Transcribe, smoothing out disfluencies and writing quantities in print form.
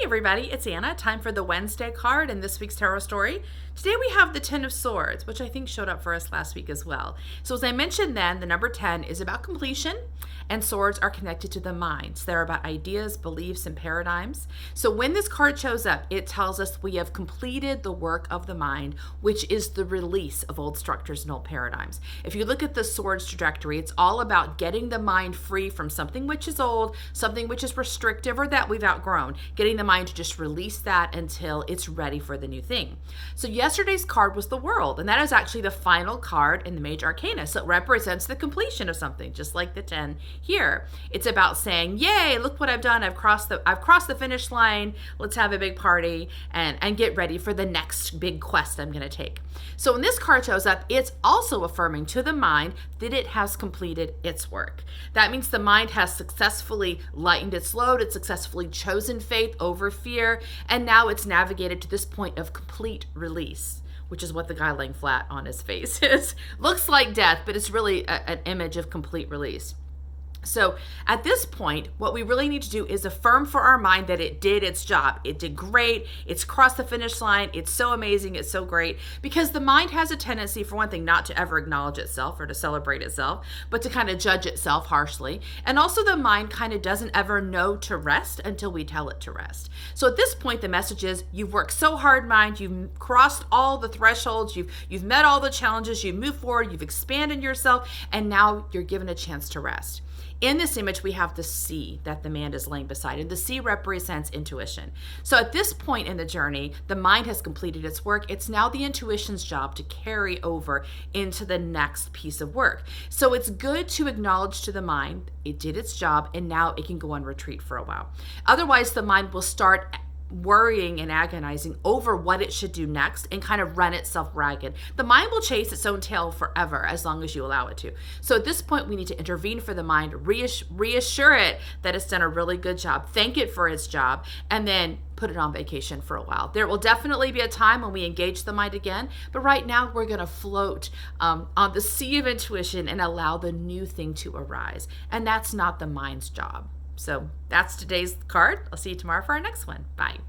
everybody, it's Anna. Time for the Wednesday card in this week's tarot story. Today we have the Ten of Swords, which I think showed up for us last week as well. So as I mentioned then, the number 10 is about completion, and swords are connected to the mind. So they're about ideas, beliefs, and paradigms. So when this card shows up, it tells us we have completed the work of the mind, which is the release of old structures and old paradigms. If you look at the swords trajectory, it's all about getting the mind free from something which is old, something which is restrictive or that we've outgrown, getting the mind to just release that until it's ready for the new thing. So yesterday's card was the World, and that is actually the final card in the Major Arcana. So it represents the completion of something, just like the 10 here. It's about saying, yay, look what I've done. I've crossed the finish line. Let's have a big party and get ready for the next big quest I'm going to take. So when this card shows up, it's also affirming to the mind that it has completed its work. That means the mind has successfully lightened its load, it's successfully chosen faith over fear, and now it's navigated to this point of complete release, which is what the guy laying flat on his face is. Looks like death, but it's really an image of complete release. So at this point, what we really need to do is affirm for our mind that it did its job. It did great. It's crossed the finish line. It's so amazing. It's so great. Because the mind has a tendency, for one thing, not to ever acknowledge itself or to celebrate itself, but to kind of judge itself harshly. And also the mind kind of doesn't ever know to rest until we tell it to rest. So at this point, the message is you've worked so hard, mind. You've crossed all the thresholds. You've met all the challenges. You've moved forward. You've expanded yourself. And now you're given a chance to rest. In this image, we have the sea that the man is laying beside, and the sea represents intuition. So at this point in the journey, the mind has completed its work. It's now the intuition's job to carry over into the next piece of work. So it's good to acknowledge to the mind, it did its job, and now it can go on retreat for a while. Otherwise, the mind will start worrying and agonizing over what it should do next and kind of run itself ragged. The mind will chase its own tail forever as long as you allow it to. So at this point, we need to intervene for the mind, reassure it that it's done a really good job, thank it for its job, and then put it on vacation for a while. There will definitely be a time when we engage the mind again, but right now we're going to float on the sea of intuition and allow the new thing to arise. And that's not the mind's job. So that's today's card. I'll see you tomorrow for our next one. Bye.